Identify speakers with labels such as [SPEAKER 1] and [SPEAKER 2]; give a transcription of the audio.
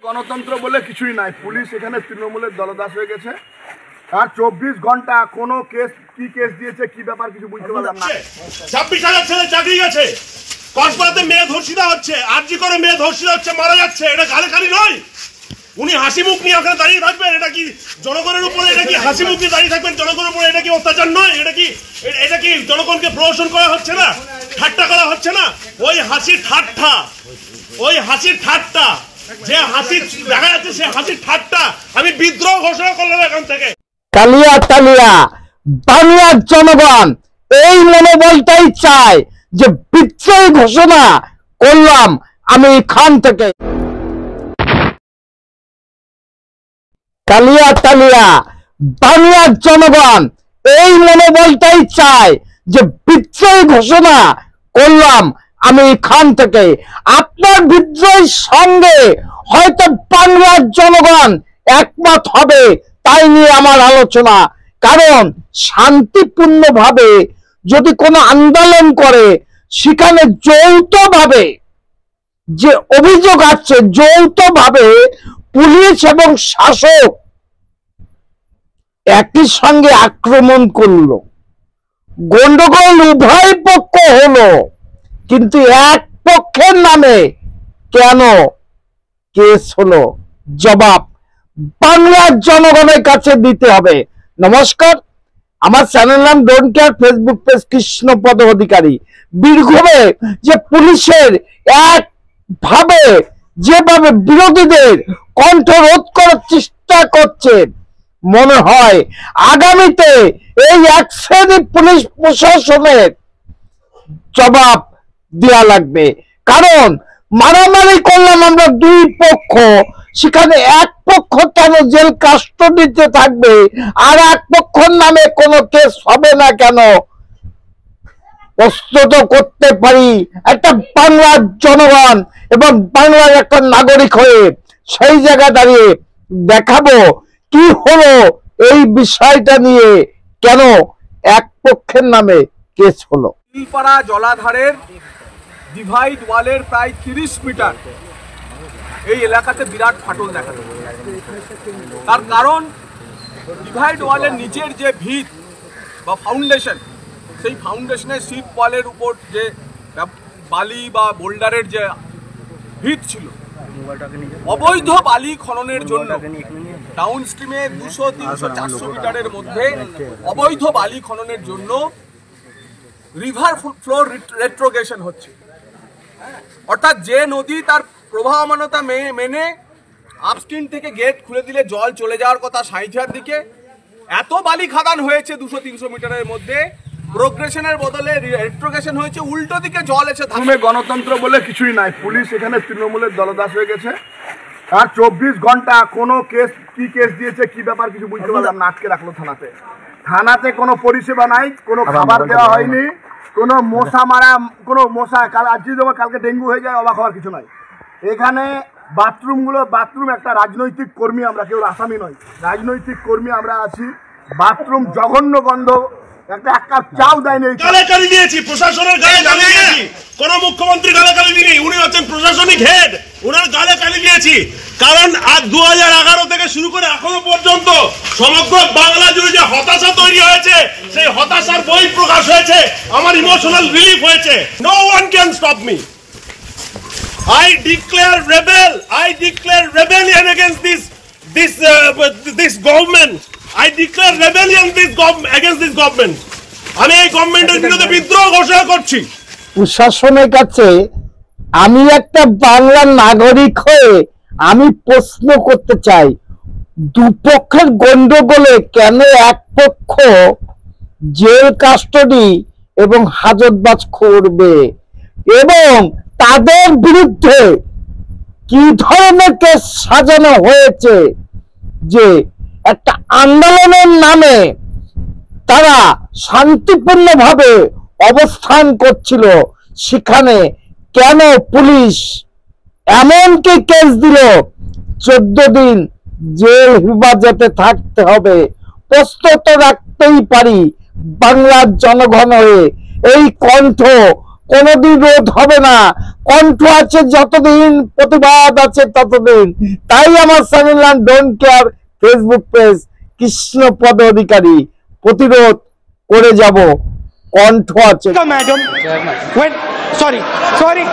[SPEAKER 1] গণতন্ত্র বলে কিছুই নাই। পুলিশ এখানে তৃণমূলের দলদাস হয়ে গেছে। আর 24 ঘন্টা কোনো কেস কি কেস দিয়েছে কি ব্যাপার কিছু বুঝতে পারলাম না।
[SPEAKER 2] 26,000 ছেলে চাকরি গেছে, কক্সবাজারে মেয়ে ধর্ষিতা হচ্ছে, আরজি করে মেয়ে ধর্ষিতা হচ্ছে, মারা যাচ্ছে। এটা গালাগালি নয়। উনি হাসি মুখ নিয়ে ওখানে দাঁড়িয়ে থাকবেন? এটা কি জনগণের উপরে, এটা কি হাসি মুখ নিয়ে দাঁড়িয়ে থাকবেন জনগণের উপরে? এটা কি অত্যাচার নয়? এটা কি জনগণকে প্রহসন করা হচ্ছে না, ঠাট্টা করা হচ্ছে না? ওই হাসির ঠাট্টা যে হাসি দেখা যাচ্ছে, সে হাসির ঠাট্টা। আমি বিদ্রোহ ঘোষণা করলাম এখান থেকে।
[SPEAKER 3] কালিয়া তালিয়া বাংলার জনগণ এই মনোবলটাই চায় যে বিদ্রোহী ঘোষণা করলাম আমি এখান থেকে। কালিয়া তালিয়া বাংলার জনগণ এই মনোবলটাই চায় যে বিদ্রোহী ঘোষণা করলাম আমি এখান থেকে। আপনার বিদ্রোহের সঙ্গে হয়তো বাংলার জনগণ একমত হবে, তাই নিয়ে আমার আলোচনা। কারণ শান্তিপূর্ণভাবে যদি কোনো আন্দোলন করে, সেখানে যৌথভাবে যে অভিযোগ আছে, যৌথভাবে পুলিশ এবং শাসক একই সঙ্গে আক্রমণ করলো, গন্ডগোল উভয় পক্ষ হলো, কিন্তু এক পক্ষের নামে কেন কেস হলো? জবাব বাংলার জনগণের কাছে দিতে হবে। নমস্কার, আমার চ্যানেল নাম don't care, Facebook page Krishnapada Adhikari. বীরভূমে যে পুলিশের একভাবে যেভাবে বিরোধীদের কণ্ঠ রোধ করার চেষ্টা করছে, মনে হয় আগামীতে এই এক শ্রেণী পুলিশ প্রশাসনের জবাব দেওয়া লাগবে। কারণ মারামারি করলাম আমরা দুই পক্ষ, সেখানে এক পক্ষ কেন জেল কাস্টডিতে থাকবে আর এক পক্ষের নামে কোনো কেস হবে না কেন? প্রস্তুত করতে পারি একটা বাংলার জনগণ এবং বাংলার একটা নাগরিক হয়ে। সেই জায়গায় দাঁড়িয়ে দেখাবো কি হলো এই বিষয়টা নিয়ে, কেন এক পক্ষের নামে কেস হলো।
[SPEAKER 1] তিলপাড়া জলাধারের ডিভাইড ওয়ালের প্রায় 30 মিটার এই এলাকাতে বিরাট ফাটল দেখা যাচ্ছে। তার কারণ ডিভাইড ওয়ালের নিচের যে ভিত বা ফাউন্ডেশন, সেই ফাউন্ডেশনের শিপ ওয়ালের উপর যে বালি বা বোল্ডারের যে ভিত ছিল, অবৈধ বালি খননের জন্য ডাউন স্ট্রিমে 200, 300, 400 মিটারের মধ্যে অবৈধ বালি খননের জন্য রিভার ফ্লোর রেট্রোগেশন হচ্ছে। অর্থাৎ যে নদী তার প্রবাহমানতা মেনে আপস্ট্রিম থেকে গেট খুলে দিলে জল চলে যাওয়ার কথা সাঁইথিয়ার দিকে, এত বালি খাদান হয়েছে 200-300 মিটারের মধ্যে, প্রোগ্রেশনের বদলে রেট্রোগেশন হয়েছে, উল্টো দিকে জল এসে থামে। গণতন্ত্র বলে কিছুই নাই। পুলিশ এখানে তৃণমূলের দলদাস হয়ে গেছে। আর 24 ঘন্টা কোনো কেস কি কেস দিয়েছে কি ব্যাপার কিছু বুঝতে পারলাম না। আটকে রাখলো থানাতে কোনো পরিষেবা নাই, কোনো খাবার দেওয়া হয়নি, কোনো মশা মারা, কোনো মশা আজকে যেমন কালকে ডেঙ্গু হয়ে যায় অবাক হওয়ার কিছু নাই। এখানে বাথরুম একটা রাজনৈতিক কর্মী, আমরা কেউ আসামি নয়, রাজনৈতিক কর্মী আমরা আছি। বাথরুম জঘন্য গন্ধ, একটা এক কাপ চাও দেয়নি।
[SPEAKER 2] গালাগালি দিয়েছি, প্রশাসনের গালাগালি দিয়েছি, কোন মুখ্যমন্ত্রী গালাগালি দিইনি, উনি হচ্ছেন প্রশাসনিক হেড, ওনার গালাগালি দিয়েছি। কারণ আজ 2011 থেকে শুরু করে এখনো পর্যন্ত সমগ্র বাংলা জুড়ে যে হতাশা তৈরি হয়েছে, সেই হতাশার বই প্রকাশ হয়েছে, আমার ইমোশনাল রিলিফ হয়েছে। No one can stop me. I declare rebellion against this government. I declare rebellion against this government. আমি এই গভর্নমেন্টের বিরুদ্ধে বিদ্রোহ ঘোষণা করছি।
[SPEAKER 3] প্রশাসনের কাছে আমি একটা বাংলার নাগরিক হয়ে আমি প্রশ্ন করতে চাই, দুপক্ষের গন্ডগোলে কেন এক পক্ষ জেল কাস্টডি এবং হাজতবাস করবে, এবং তাদের বিরুদ্ধে কি ধরনের কেস সাজানো হয়েছে যে একটা আন্দোলনের নামে তারা শান্তিপূর্ণভাবে অবস্থান করছিল, সেখানে কেন পুলিশ এমনকি কেস দিল 14 দিন জেল হেফাজতে থাকতে হবে? প্রস্তুত রাখতেই পারি বাংলার জনগণ হয়ে এই কণ্ঠ কোনোদিন রোধ হবে না। কণ্ঠ আছে যতদিন, প্রতিবাদ আছে ততদিন। তাই আমার channel don't care Facebook page Krishnapada Adhikari প্রতিরোধ করে যাব। কণ্ঠ আছে।
[SPEAKER 4] Madam, when sorry.